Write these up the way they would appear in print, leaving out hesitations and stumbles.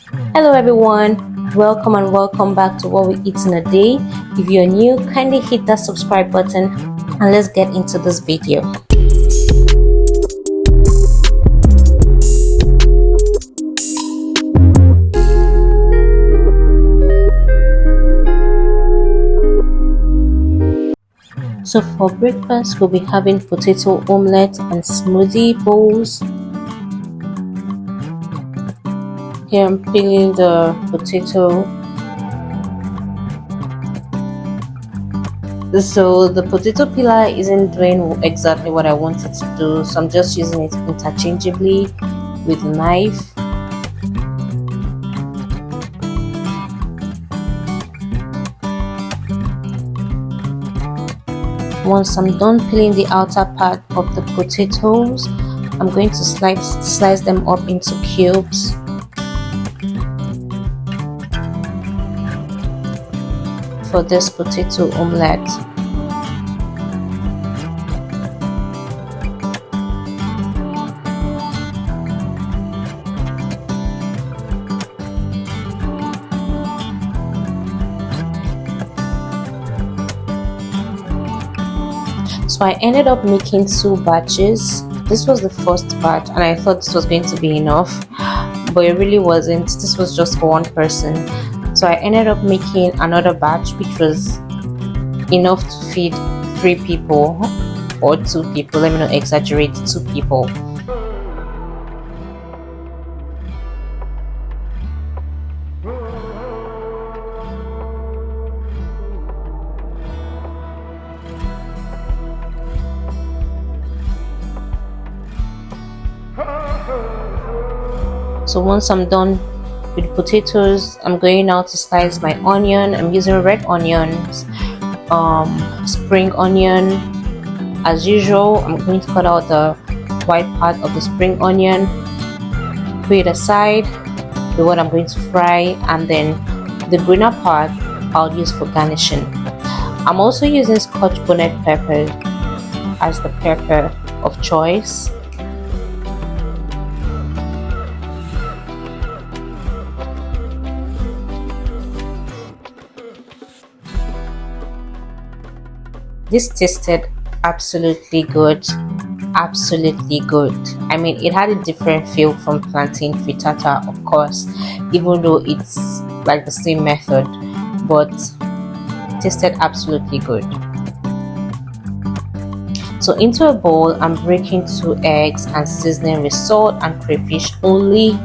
Hello everyone, welcome and welcome back to What We Eat in a Day. If you're new, kindly hit that subscribe button and let's get into this video. So for breakfast, we'll be having potato omelette and smoothie bowls. Here I'm peeling the potato. So the potato peeler isn't doing exactly what I want it to do, so I'm just using it interchangeably with a knife. Once I'm done peeling the outer part of the potatoes, I'm going to slice them up into cubes. For this potato omelette. So I ended up making 2 batches. This was the first batch and I thought this was going to be enough, but it really wasn't. This was just for one person. So I ended up making another batch which was enough to feed 3 people or 2 people. Let me not exaggerate, 2 people. So once I'm done with potatoes, I'm going now to slice my onion. I'm using red onions, spring onion. As usual, I'm going to cut out the white part of the spring onion, put it aside with what I'm going to fry, and then the greener part I'll use for garnishing. I'm also using Scotch bonnet pepper as the pepper of choice. This tasted absolutely good. Absolutely good. I mean, it had a different feel from plantain frittata, of course, even though it's like the same method, but tasted absolutely good. So into a bowl, I'm breaking 2 eggs and seasoning with salt and crayfish only.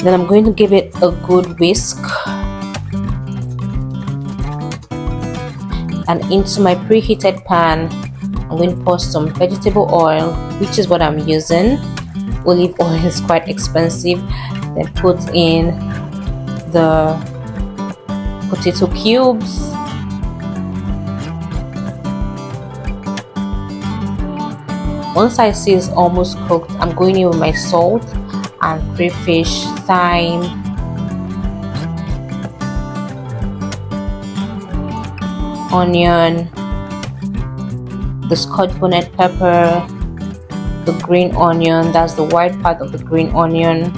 Then I'm going to give it a good whisk. And into my preheated pan, I'm going to pour some vegetable oil, which is what I'm using. Olive oil is quite expensive. Then put in the potato cubes. Once I see it's almost cooked, I'm going in with my salt and crayfish, thyme, onion, the Scotch bonnet pepper, the green onion, that's the white part of the green onion,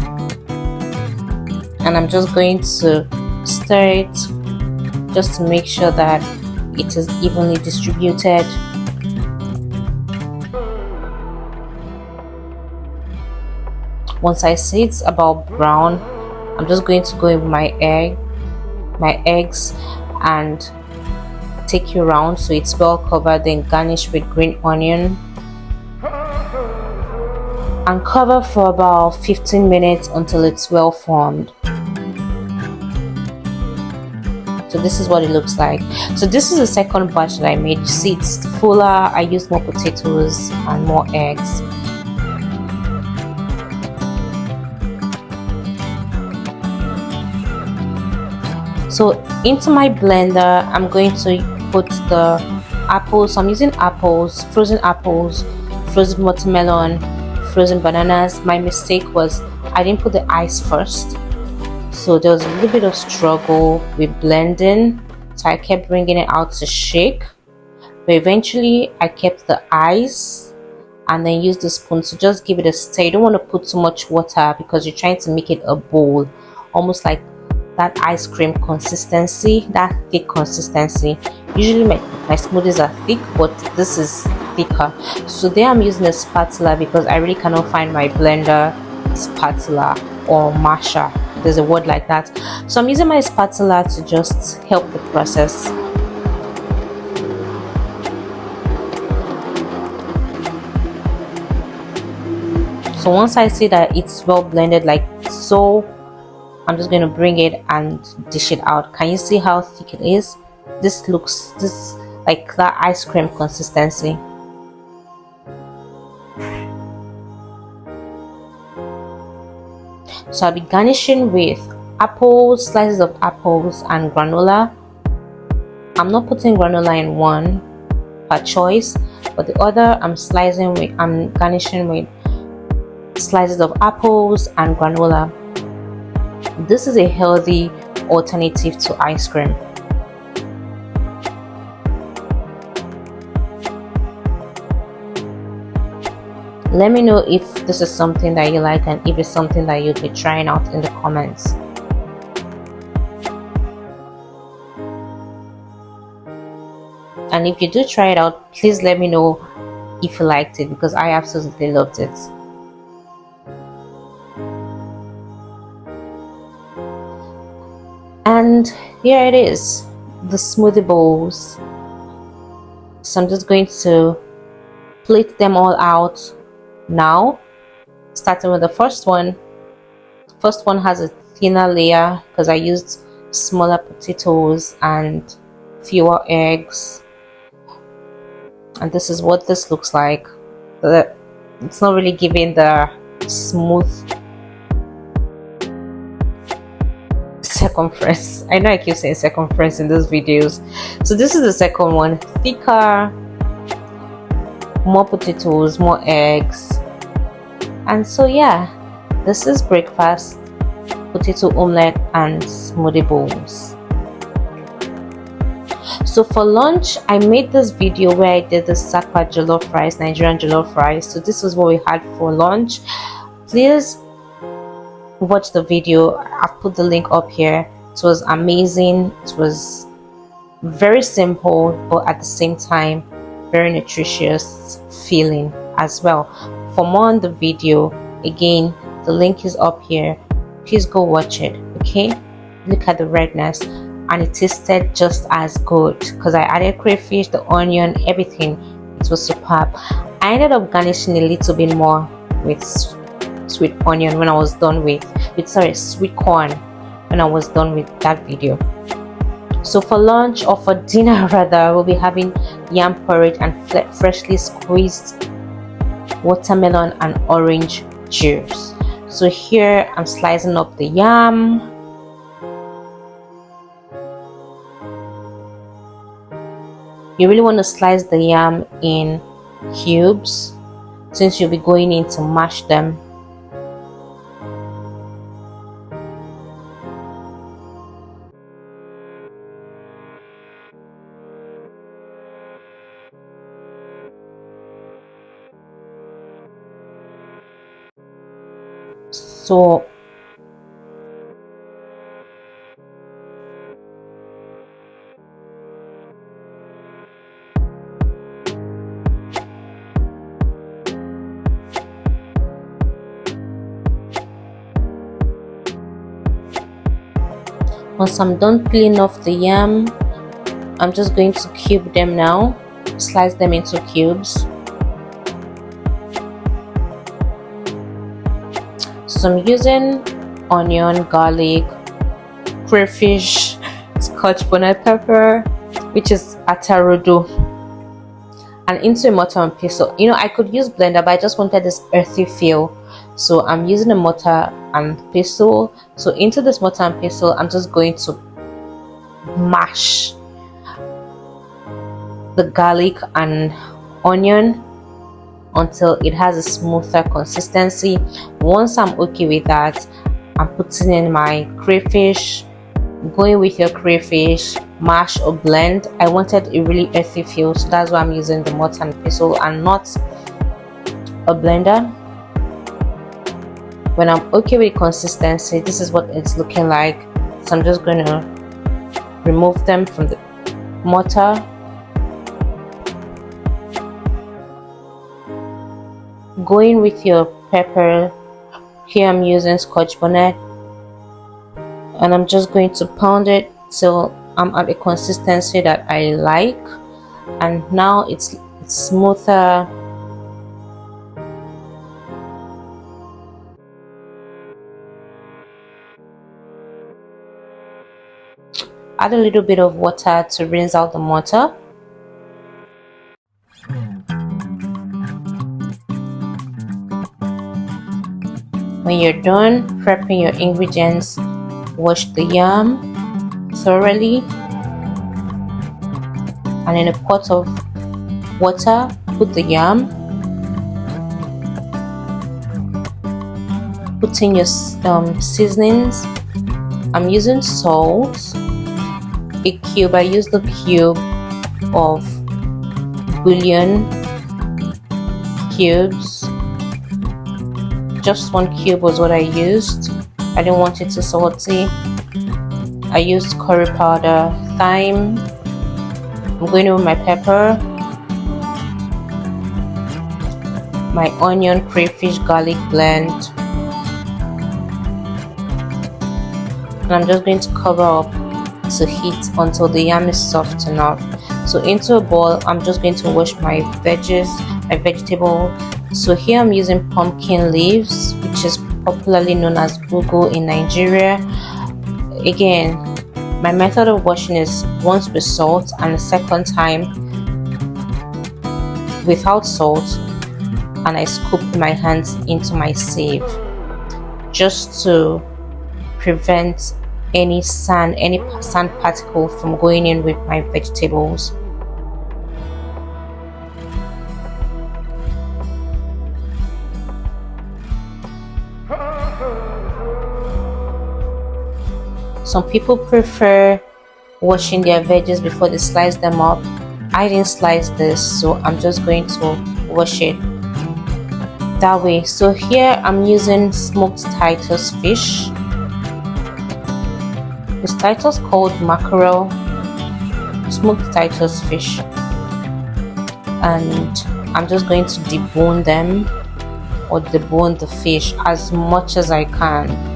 and I'm just going to stir it just to make sure that it is evenly distributed. Once I see it's about brown, I'm just going to go in with my eggs and take it around so it's well covered, then garnish with green onion and cover for about 15 minutes until it's well formed. So this is what it looks like. So this is the second batch that I made. You see it's fuller. I used more potatoes and more eggs. So into my blender, I'm going to put the apples. So I'm using apples, frozen watermelon, frozen bananas. My mistake was I didn't put the ice first, so there was a little bit of struggle with blending, so I kept bringing it out to shake, but eventually I kept the ice and then use the spoon to just give it a stir. You don't want to put too much water because you're trying to make it a bowl, almost like that ice cream consistency, that thick consistency. Usually my smoothies are thick, but this is thicker. So there I'm using a spatula because I really cannot find my blender spatula or masher. There's a word like that. So I'm using my spatula to just help the process. So once I see that it's well blended like so, I'm just going to bring it and dish it out. Can you see how thick it is? This looks like that ice cream consistency. So I'll be garnishing with apples, slices of apples, and granola. I'm not putting granola in one per choice, but the other I'm garnishing with slices of apples and granola. This is a healthy alternative to ice cream. Let me know if this is something that you like and if it's something that you'll be trying out in the comments. And if you do try it out, please let me know if you liked it, because I absolutely loved it. And here it is, the smoothie bowls. So I'm just going to plate them all out now, starting with the first one. First one has a thinner layer because I used smaller potatoes and fewer eggs, and this is what this looks like. It's not really giving the smooth circumference. I know I keep saying circumference in those videos. So this is the second one, thicker, more potatoes, more eggs. And so yeah, this is breakfast, potato omelette and smoothie bowls. So for lunch, I made this video where I did the sakpa jollof rice, Nigerian jollof rice. So this was what we had for lunch. Please watch the video. I've put the link up here. It was amazing. It was very simple, but at the same time very nutritious feeling as well. For more on the video, again, the link is up here. Please go watch it. Okay, look at the redness, and it tasted just as good because I added crayfish, the onion, everything. It was superb. I ended up garnishing a little bit more with sweet onion when I was done with sweet corn when I was done with that video. So for lunch, or for dinner rather, we'll be having yam porridge and freshly squeezed watermelon and orange juice. So here I'm slicing up the yam. You really want to slice the yam in cubes since you'll be going in to mash them. So once I'm done peeling off the yam, I'm just going to cube them now, slice them into cubes. So I'm using onion, garlic, crayfish, scotch bonnet pepper, which is atarudu, and into a mortar and pestle. You know, I could use blender, but I just wanted this earthy feel, so I'm using a mortar and pestle. So into this mortar and pestle, I'm just going to mash the garlic and onion until it has a smoother consistency. Once I'm okay with that, I'm putting in my crayfish. Going with your crayfish, mash or blend. I wanted a really earthy feel, so that's why I'm using the mortar and pestle and not a blender. When I'm okay with consistency, this is what it's looking like. So I'm just going to remove them from the mortar. Going with your pepper, here I'm using Scotch bonnet, and I'm just going to pound it till I'm at a consistency that I like, and now it's smoother. Add a little bit of water to rinse out the mortar. When you're done prepping your ingredients, wash the yam thoroughly, and in a pot of water put the yam, put in your seasonings. I'm using salt, a cube. I used the cube of bouillon cubes. Just 1 cube was what I used. I didn't want it too salty. I used curry powder, thyme. I'm going in with my pepper, my onion, crayfish, garlic blend, and I'm just going to cover up to heat until the yam is soft enough. So into a bowl, I'm just going to wash my vegetable. So here I'm using pumpkin leaves, which is popularly known as ugu in Nigeria. Again, my method of washing is once with salt and the second time without salt, and I scoop my hands into my sieve just to prevent any sand particle from going in with my vegetables. Some people prefer washing their veggies before they slice them up. I didn't slice this, so I'm just going to wash it that way. So here I'm using smoked Titus fish. This Titus called mackerel, smoked Titus fish, and I'm just going to debone them or debone the fish as much as I can.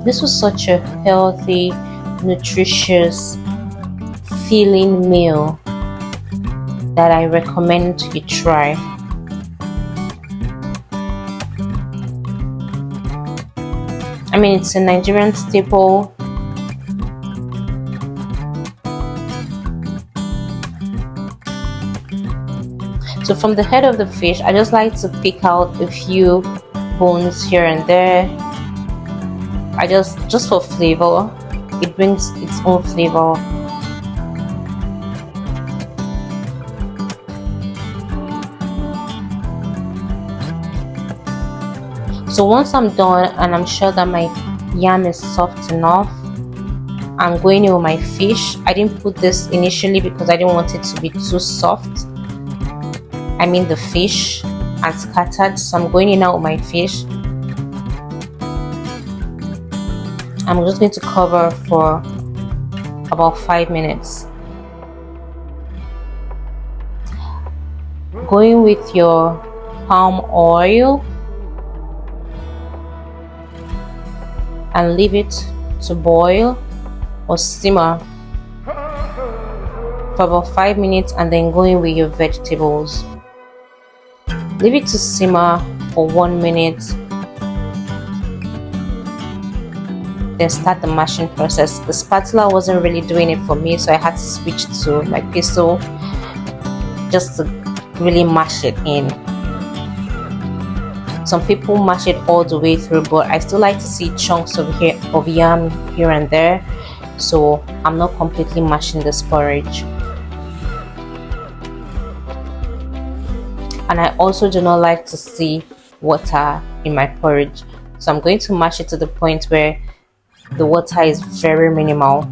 This was such a healthy, nutritious, filling meal that I recommend you try. I mean, it's a Nigerian staple. So from the head of the fish, I just like to pick out a few bones here and there. I just for flavor. It brings its own flavor. So once I'm done and I'm sure that my yam is soft enough, I'm going in with my fish. I didn't put this initially because I didn't want it to be too soft. I mean the fish and scattered. So I'm going in now with my fish. I'm just going to cover for about 5 minutes. Going with your palm oil and leave it to boil or simmer for about 5 minutes, and then going with your vegetables. Leave it to simmer for 1 minute. Then start the mashing process. The spatula wasn't really doing it for me, so I had to switch to my pestle just to really mash it in. Some people mash it all the way through, but I still like to see chunks of yam here and there, so I'm not completely mashing this porridge. And I also do not like to see water in my porridge, so I'm going to mash it to the point where the water is very minimal,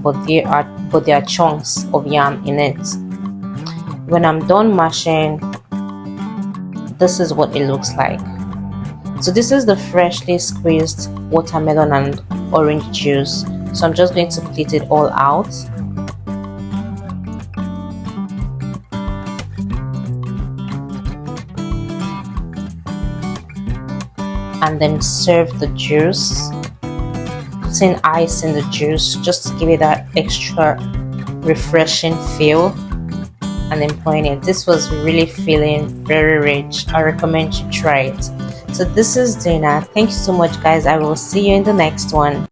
but there are chunks of yam in it. When I'm done mashing, this is what it looks like. So this is the freshly squeezed watermelon and orange juice, so I'm just going to plate it all out. And then serve the juice, putting ice in the juice just to give it that extra refreshing feel, and then pouring it. This was really feeling very rich. I recommend you try it. So this is dinner. Thank you so much, guys. I will see you in the next one.